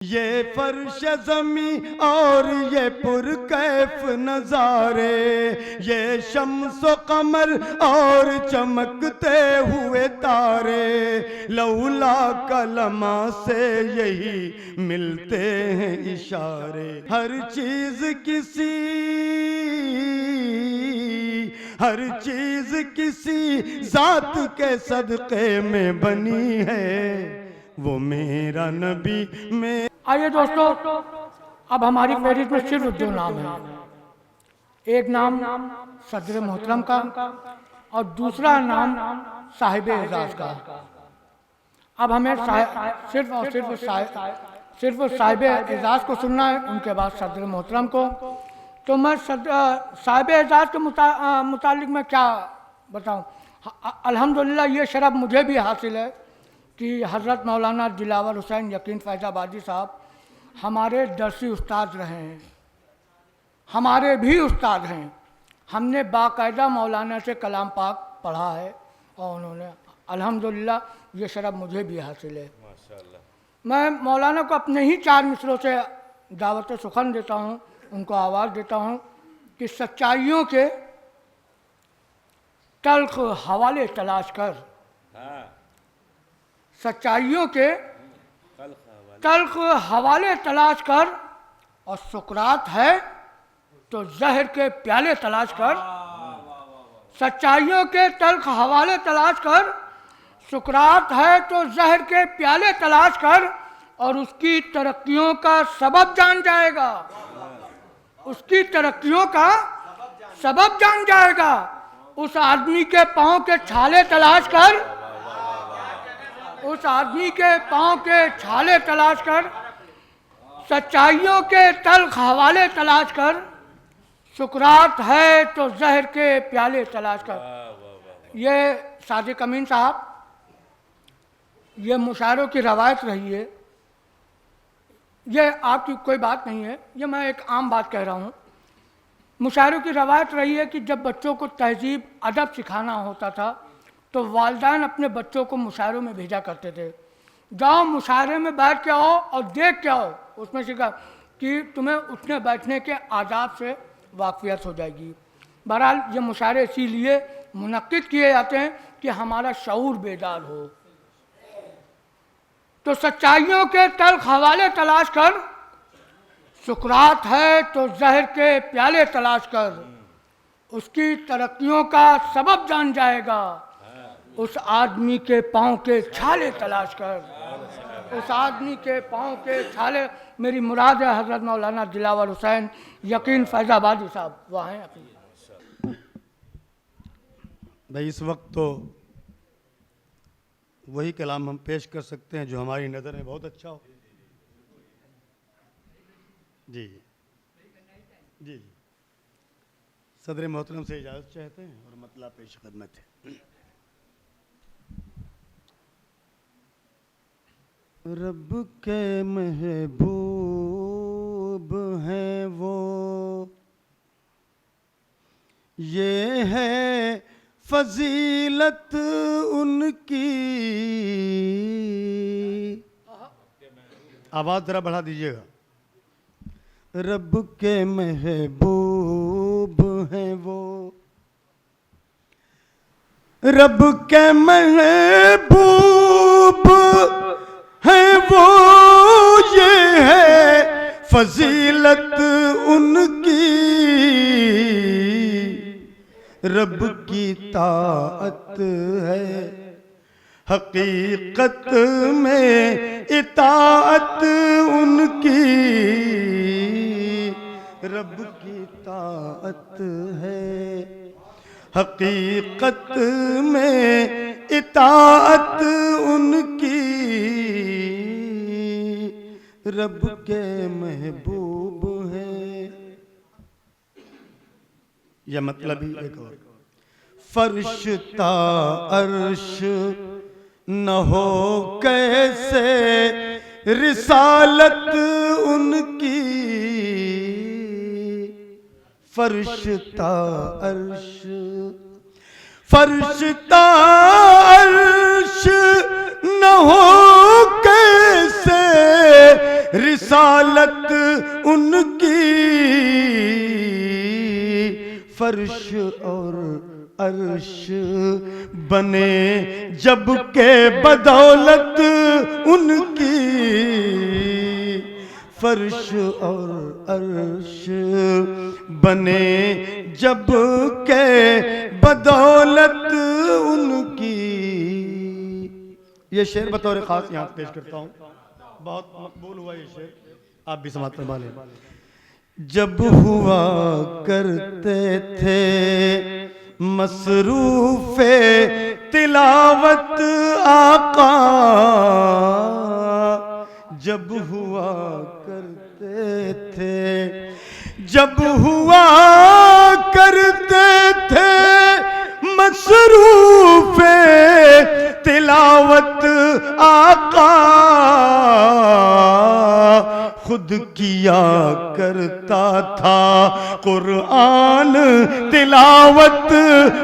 ये फर्श ज़मी और ये पुरकैफ नज़ारे, ये शम्स कमर और चमकते हुए तारे, लौला कलमा से यही मिलते हैं इशारे। हर चीज़ किसी ज़ात के सदक़े में बनी है, वो मेरा नबी में। आइए दोस्तों, अब हमारी फहरिस्त में सिर्फ दो नाम हैं। एक नाम सदर मोहतरम का और दूसरा नाम साहिब एजाज का। अब हमें सिर्फ और सिर्फ साहिब एजाज को सुनना है, उनके बाद सदर मोहतरम को। तो मैं साहिब एजाज के मुतालिक मैं क्या बताऊं। अल्हम्दुलिल्लाह ये शरफ मुझे भी हासिल है कि हज़रत मौलाना दिलावर हुसैन यकीन फैज़ाबादी साहब हमारे दरसी उस्ताद रहे हैं, हमारे भी उस्ताद हैं। हमने बाकायदा मौलाना से कलाम पाक पढ़ा है और उन्होंने अल्हम्दुलिल्लाह ये शरफ मुझे भी हासिल है। माशाअल्लाह। मैं मौलाना को अपने ही 4 मिसरों से दावत सुखन देता हूँ, उनको आवाज़ देता हूँ कि सच्चाइयों के तल्ख हवाले तलाश कर, सच्चाइयों के तल्ख हवाले तलाश कर, और सुकरात है तो जहर के प्याले तलाश कर। सच्चाइयों के तल्ख हवाले तलाश कर, सुकरात है तो जहर के प्याले तलाश कर, और उसकी तरक्कियों का सबब जान जाएगा, उसकी तरक्कियों का सबब जान जाएगा। उस आदमी के पाँव के छाले तलाश कर, उस आदमी के पाँव के छाले तलाश कर, सच्चाइयों के तल्ख हवाले तलाश कर, सुकरात है तो जहर के प्याले तलाश कर। ये सादिक अमीन साहब, ये मुशायरों की रवायत रही है, ये आपकी कोई बात नहीं है, ये मैं एक आम बात कह रहा हूँ। मुशायरों की रवायत रही है कि जब बच्चों को तहजीब अदब सिखाना होता था तो वालिदैन अपने बच्चों को मुशायरों में भेजा करते थे, जाओ मुशायरे में बैठ के आओ और देख के आओ, उसमें सीखा कि तुम्हें उठने बैठने के आदाब से वाक़फियत हो जाएगी। बहरहाल ये मुशायरे इसीलिए मुनक्किद किए जाते हैं कि हमारा शऊर बेदार हो। तो सच्चाइयों के तल्ख हवाले तलाश कर, सुकरात है तो जहर के प्याले तलाश कर, उसकी तरक्कियों का सबब जान जाएगा। उस आदमी के पाँव के छाले तलाश कर, उस आदमी के पाँव के छाले। मेरी मुराद है हज़रत मौलाना दिलावर हुसैन यकीन फैज़ाबादी साहब, वहाँ हैं अपनी। भाई इस वक्त तो वही कलाम हम पेश कर सकते हैं जो हमारी नज़र में बहुत अच्छा हो। जी जी जी, सदर मोहतरम से इजाज़त चाहते हैं और मतलब पेश खिदमत है। रब के महबूब हैं वो, ये है फजीलत उनकी। आवाज़ ज़रा बढ़ा दीजिएगा। रब के महबूब हैं वो, रब के महबूब हैं वो, ये है फजीलत उनकी। रब की ताअत है हकीकत में इताअत उनकी। रब की ताअत है हकीकत में इताअत उनकी। रब के महबूब हैं, यह मतलब ही एक और। फरिश्ता अर्श न हो कैसे रिसालत उनकी। फरिश्ता अर्श, फरिश्ता अर्श न हो कैसे रिसालत उनकी, फर्श और अर्श बने जब के बदौलत उनकी, फर्श और अर्श बने जब के बदौलत उनकी। ये शेर बतौर खास यहाँ पेश करता हूँ, बहुत मकबूल हुआ ये शेर, आप भी समाप्त फरमा लें। जब हुआ करते थे मसरूफ़े तिलावत आका, जब हुआ करते थे, जब हुआ करते थे मसरूफ़े तिलावत आका, खुद किया करता था कुरान तिलावत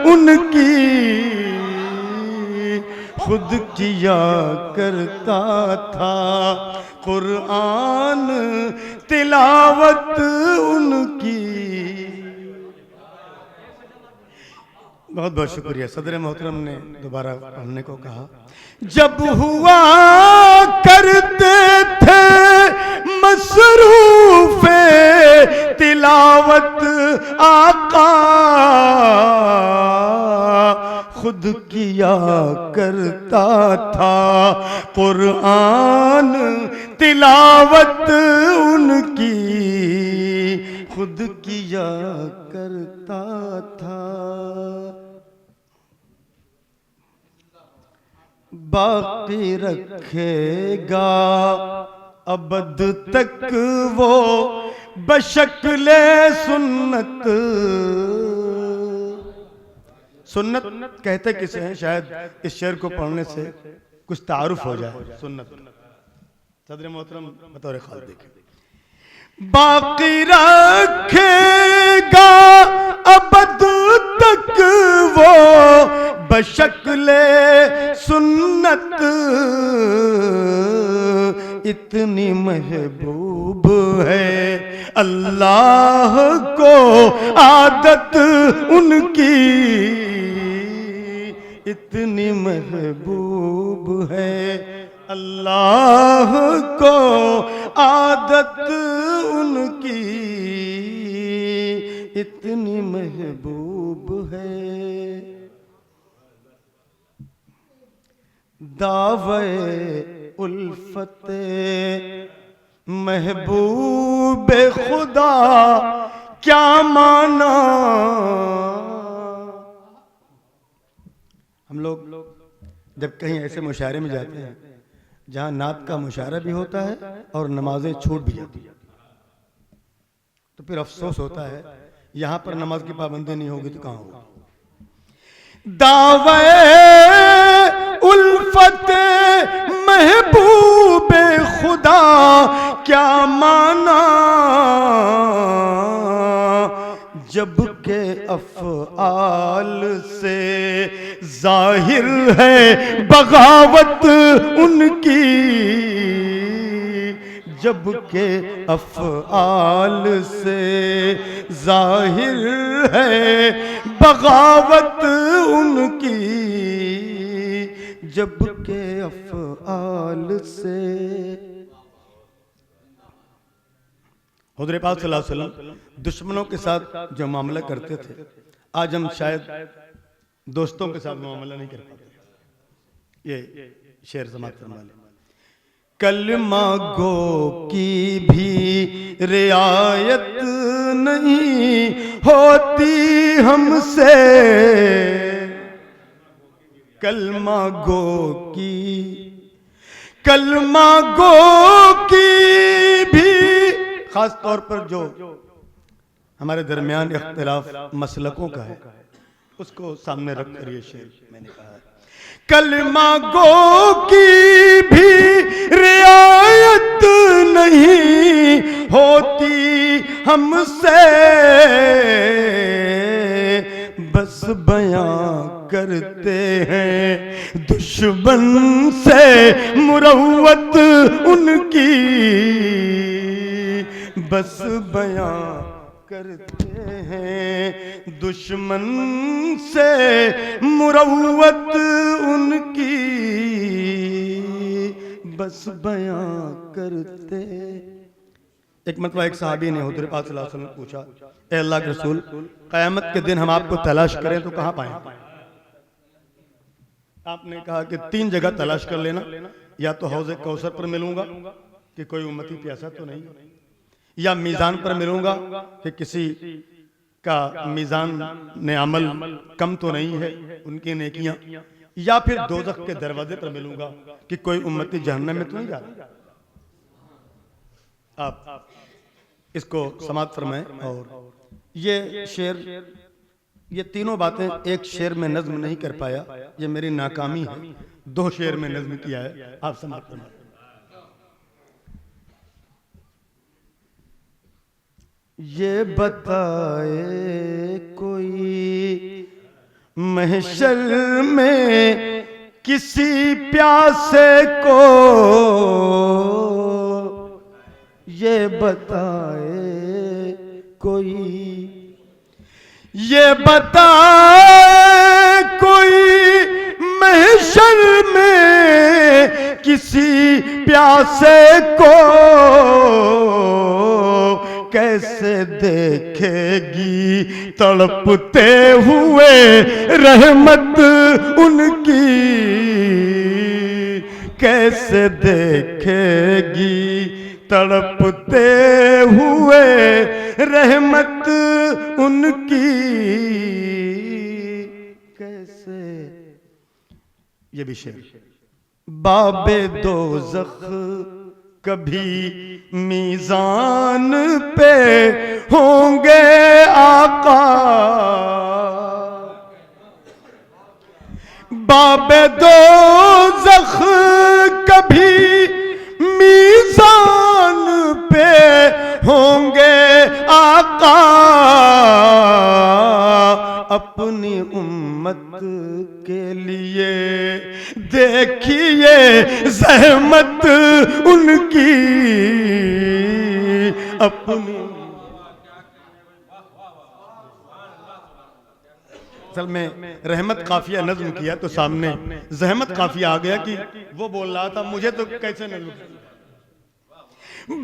उनकी, खुद किया करता था कुरान तिलावत उनकी। बहुत बहुत शुक्रिया। सदर मोहतरम ने दोबारा पढ़ने को कहा। जब हुआ करते थे मसरूफ़े तिलावत आका, खुद किया करता था कुरान तिलावत उनकी, खुद किया करता था। बाकी रखेगा अबद तक वो बशक्ले सुन्नत। सुन्नत कहते किसे हैं, शायद इस शेर को पढ़ने से कुछ तारुफ हो जाए। सुन्नत सदर मोहतरम बतौर खास देखें। बाकी रखेगा अबद तक वो बशक्ले सुन्नत, इतनी महबूब है अल्लाह को आदत उनकी, इतनी महबूब है अल्लाह को आदत उनकी, इतनी महबूब है। दावे उल्फते महबूब खुदा क्या माना। हम लोग जब कहीं ऐसे मुशायरे में जाते हैं जहां नात का मुशायरा भी होता है और नमाजें छूट भी जाती है, तो फिर अफसोस होता है यहां पर नमाज की पाबंदी नहीं होगी तो कहां होगी। दावे उल्फत महबूब खुदा क्या माना, जब के अफ़आल से जाहिर है बगावत उनकी, जब के अफ़आल से जाहिर है बगावत उनकी, जब के अफ़आल से। हुज़ूर पाक सल्लल्लाहु अलैहि वसल्लम दुश्मनों के साथ जो मामला करते थे, आज हम शायद दोस्तों के साथ मामला नहीं कर पाते। ये शेर समाप्त करने वाले। कलमा गो की भी रियायत नहीं होती हमसे, कलमा गो की, कलमा गो की भी, खास तौर पर जो हमारे दरमियान इख्तिलाफ मसलकों का है उसको सामने रखकर ये शेर मैंने कहा है। कलमा गो की भी रियायत नहीं होती हमसे, बस बयां करते हैं दुश्मन से मुरव्वत उनकी बस बयां करते हैं। दुश्मन से मुरव्वत उनकी बस बयां करते। एक मतलब एक सहाबी ने हुज़ूर पाक सल्लल्लाहु अलैहि वसल्लम पूछा, ए अल्लाह के रसूल, क़यामत के दिन हम आपको तलाश करें तो कहाँ पाएं? आपने कहा कि 3 जगह तलाश कर लेना, या तो हौज़े कौसर पर मिलूंगा कि कोई उम्मती प्यासा तो नहीं, या मीज़ान पर मिलूंगा कि किसी का मीज़ान ने अमल कम तो नहीं है, उनकी नेकियां, या फिर दोज़ख के दरवाजे पर मिलूंगा कि कोई उम्मती जहन्नम में तो नहीं जा रहा। आप इसको समाप्त फरमाएं। और ये शेर, ये तीनों बातें एक शेर में नज्म नहीं कर पाया, ये मेरी नाकामी है। 2 शेर में नज्म किया है, आप समाप्त फरमाएं। ये बताए कोई महशर में किसी प्यासे को, ये बताए कोई, ये बताए कोई महशर में किसी प्यासे को, कैसे देखेगी तड़पते हुए रहमत उनकी, कैसे देखेगी तड़पते हुए रहमत उनकी, कैसे। ये भी शेर। बाबे दोज़ख कभी मीज़ान पे होंगे आका, बाबे दोज़ख कभी मीज़ान पे होंगे आका, अपनी उम्मत के लिए देखिए ज़हमत उनकी, अपनी। असल में रहमत काफिया नज्म किया तो सामने ज़हमत काफिया आ गया कि वो बोल रहा था, मुझे तो कैसे नज्म।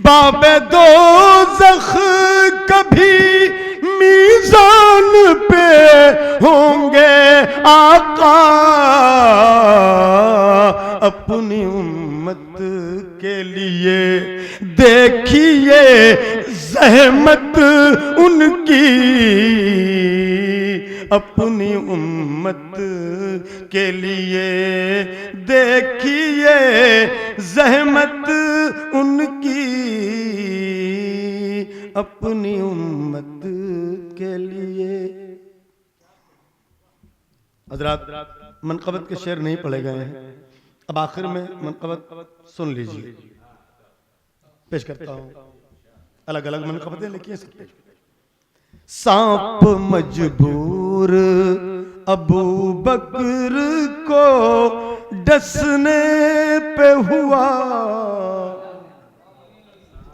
बाबे दोज़ख कभी मीज़ान पे होंगे आका, अपनी उम्मत के लिए देखिए ज़हमत उनकी, अपनी उम्मत के लिए देखिए ज़हमत उनकी, अपनी उम्मत के लिए। हज़रात, मनक़बत के शेर नहीं पढ़े गए हैं, अब आखिर में मनक़बत सुन लीजिए। पेश करता हूँ, अलग अलग मनक़बतें लिखी हैं सब। सांप मजबूर अबू बकर को डसने पे हुआ,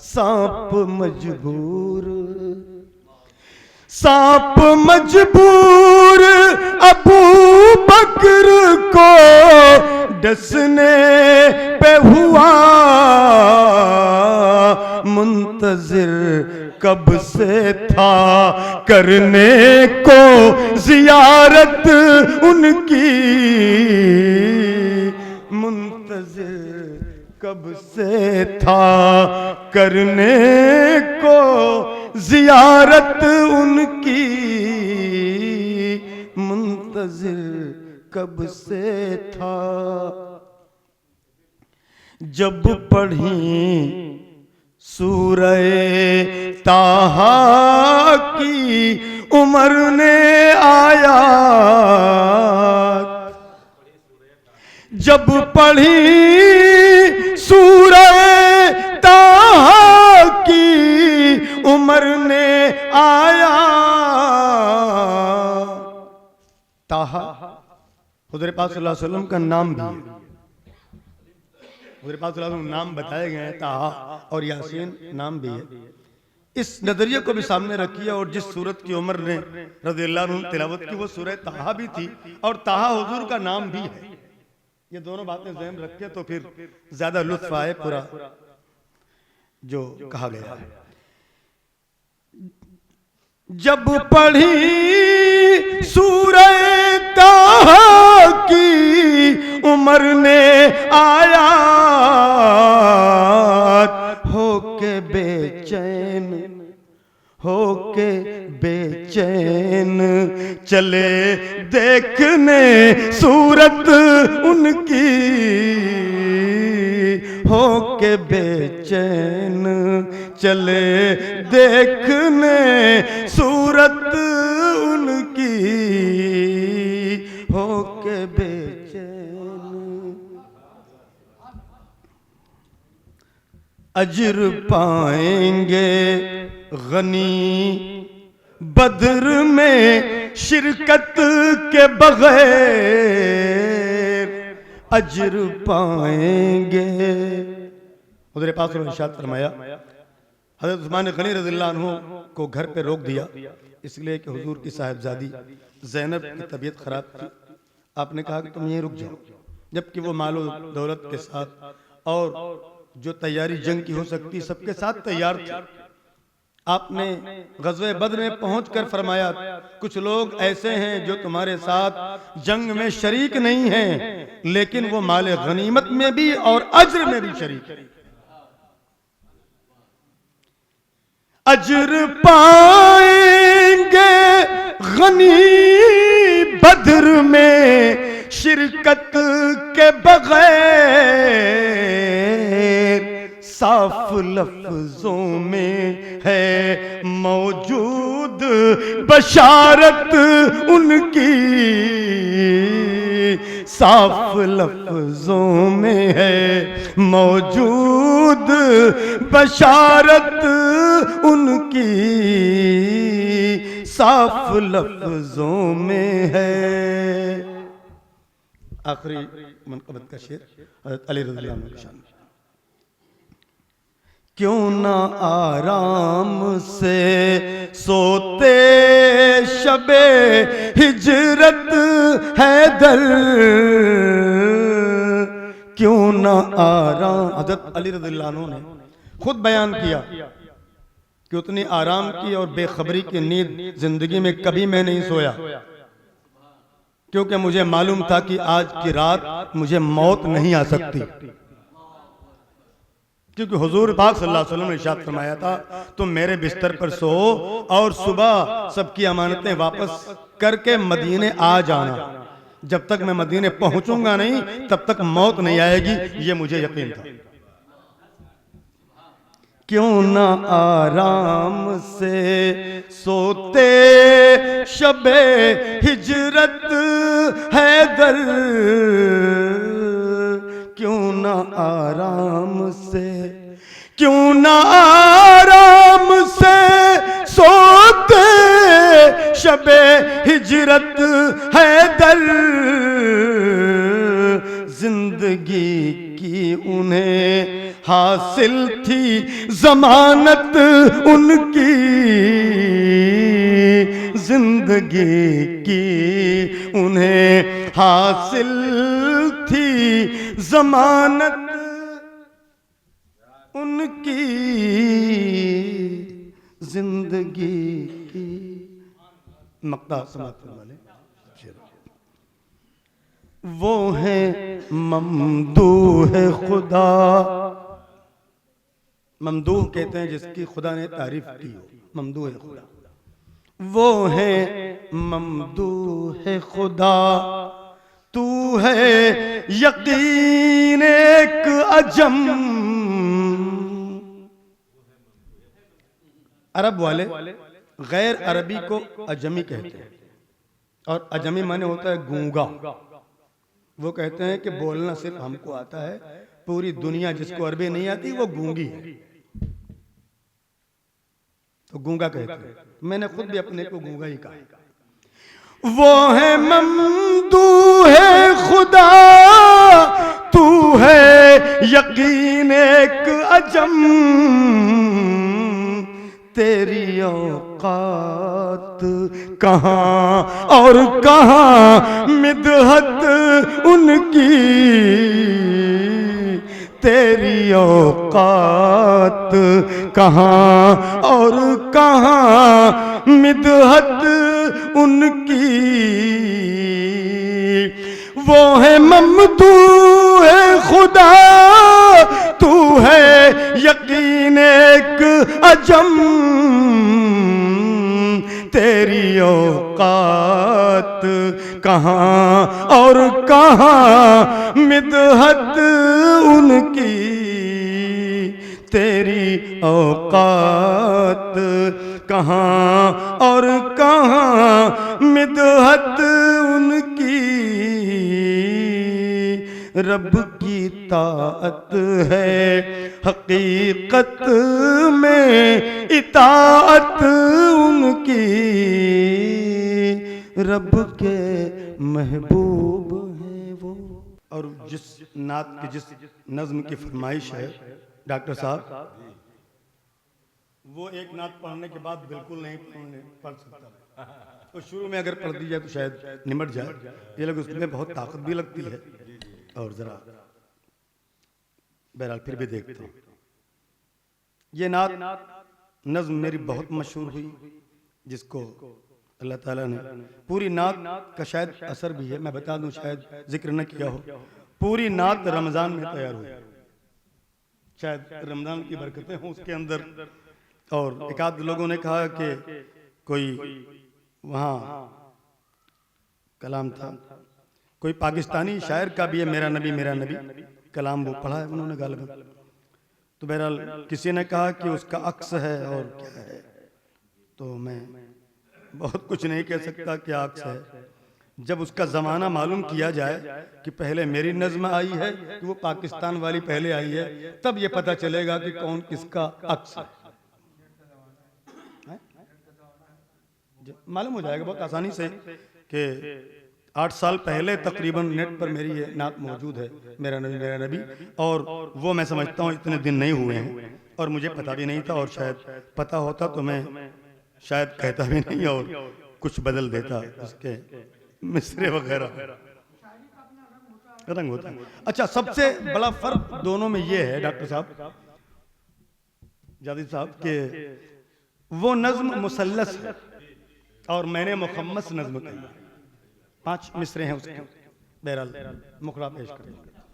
सांप मजबूर, सांप मजबूर अबू बकर को डसने पे हुआ, मुंतज़िर कब से था करने को ज़ियारत उनकी, मुंतज़िर कब से था करने को ज़ियारत उनकी, मुंतज़िर कब से था। जब पढ़ी सूरह ताहा की उम्र ने आया, जब पढ़ी सूरह ताहा की उम्र ने आया। ताहा हुज़ूर पाक सल्लल्लाहु अलैहि वसल्लम का नाम भी है। हुज़ूर पाक सल्लल्लाहु अलैहि वसल्लम नाम बताए गए हैं, ताहा और यासीन नाम भी है। इस नजरिए को भी सामने रखिए, और जिस सूरत की उमर ने रज़ियल्लाहु अन्हु तिलावत की वो सूरह ताहा भी थी, और ताहा हुजूर का नाम भी है। ये दोनों बातें ज़हन रखे तो फिर ज्यादा लुत्फ आए पूरा जो कहा गया है। जब पढ़ी सूरह ताहा की उमर ने आया होके बेचैन, होके बेचैन चले देखने सूरत उनकी, होके बेचैन चले देखने सूरत उनकी, होके बेचैन। अजर पाएंगे गनी बद्र में शिरकत के बगैर, अजर पाएंगे। हुज़ूर पाक ने इरशाद फरमाया, हज़रत उस्मान गनी रज़ियल्लाहु अन्हु को घर पे रोक दिया इसलिए कि हुजूर की साहिबजादी ज़ैनब की तबीयत खराब थी। आपने कहा कि तुम यहीं रुक जाओ, जबकि वो मालो दौलत के साथ और जो तैयारी जंग की हो सकती सबके साथ तैयार थे। आपने ग़ज़वे बद्र में पहुंचकर फरमाया, कुछ लोग ऐसे हैं जो तुम्हारे साथ जंग में शरीक नहीं हैं, लेकिन वो माले गनीमत में भी और अज्र में भी शरीक हैं। अज्र पाएंगे गनी बद्र में शिरकत के बगैर, साफ लफ्जों में है मौजूद बशारत उनकी, साफ लफ्जों में है मौजूद बशारत उनकी, साफ लफ्जों में है। आखिरी मनक़बत का शेर हज़रत अली रज़ियल्लाहु अन्हु की शान। क्यों ना आराम से सोते शबे हिजरत हैदर, क्यों ना आराम। हज़रत अली रज़ियल्लाहु अन्हु ने खुद बयान किया कि उतनी आराम की और बेखबरी की नींद जिंदगी में कभी मैं नहीं सोया, क्योंकि मुझे मालूम था कि आज की रात मुझे मौत नहीं आ सकती। क्योंकि हुजूर पाक सल्लल्लाहु अलैहि वसल्लम ने इरशाद फरमाया था, तुम मेरे बिस्तर पर सो और सुबह सबकी अमानतें वापस करके मदीने आ जाना। जब तक मैं मदीने पहुंचूंगा नहीं तब तक मौत नहीं आएगी, ये मुझे यकीन था। क्यों ना आराम से सोते शबे हिजरत हैदर, क्यों ना आराम से, क्यों ना आराम से सोते शबे हिजरत हैदर, जिंदगी की उन्हें हासिल थी जमानत उनकी, जिंदगी की उन्हें हासिल थी जमानत उनकी, जिंदगी की। मक्ता समाप्त वाले वो है ममदूह खुदा, ममदूह कहते हैं जिसकी खुदा ने तारीफ की हो, ममदूह खुदा। वो है ममदूह खुदा, तू है यकीन एक अजम। अरब वाले गैर अरबी को अजमी कहते हैं, और अजमी माने होता है गूंगा। वो कहते हैं कि बोलना सिर्फ हमको आता है, पूरी दुनिया जिसको अरबी नहीं आती वो गूंगी है, तो गूंगा कहते हैं। मैंने खुद भी अपने को गूंगा ही कहा। वो है ममदू है खुदा, तू है यकीन एक अजम, तेरी औकात कहाँ और कहाँ मिदहत उनकी, तेरी औकात कहाँ और कहाँ मिदहत उनकी। वो है ममदू है खुदा, तू है यकीन एक अजम, तेरी औकात कहाँ और कहाँ मिदहत उनकी, तेरी औकात कहाँ और कहाँ मिदहत उनकी। रब की ताअत है हकीकत में इताअत उनकी, रब के महबूब है वो। और जिस नात की जिस नज्म की फरमाइश है डॉक्टर साहब, वो एक नात पढ़ने के बाद बिल्कुल नहीं पढ़ सकता, तो शुरू में अगर पढ़ दी जाए तो शायद निमट जाए। ये लोग उसमें बहुत ताकत भी लगती है, और जरा बहरहाल फिर भी देखते हैं। ये नात नज्म मेरी बहुत मशहूर हुई, जिसको अल्लाह ताला ने पूरी नात का शायद असर भी है, मैं बता दूं शायद जिक्र न किया हो, पूरी नात रमजान में तैयार हुई, शायद रमजान की बरकतें हों उसके अंदर। और एक आध लोगों ने कहा कि कोई वहाँ कलाम था, कोई पाकिस्तानी शायर का भी है, मेरा नबी कलाम वो पढ़ा है उन्होंने गालिबन। तो बहरहाल किसी ने कहा कि उसका अक्स है और क्या है, तो मैं बहुत कुछ नहीं कह सकता क्या अक्स है। जब उसका ज़माना मालूम किया जाए कि पहले मेरी नज़्म आई है कि वो पाकिस्तान वाली पहले आई है, तब ये पता चलेगा कि कौन किसका अक्स है। मालूम हो जाएगा बहुत आसानी से कि 8 साल पहले तकरीबन नेट पर मेरी ये नात मौजूद है, मेरा नबी, और वो मैं समझता हूँ इतने दिन नहीं हुए हैं, और मुझे पता भी नहीं था, और शायद पता होता तो मैं शायद कहता भी नहीं और कुछ बदल देता, उसके मिसरे वगैरह रंग होता है। अच्छा, सबसे बड़ा फर्क दोनों में ये है डॉक्टर साहब, जादिद साहब, के वो नज्म मुसल्लस है और मैंने मुखम्मस नज्म कही, 5 मिसरे हैं उसके। बहरहाल मुखरा पेश करें।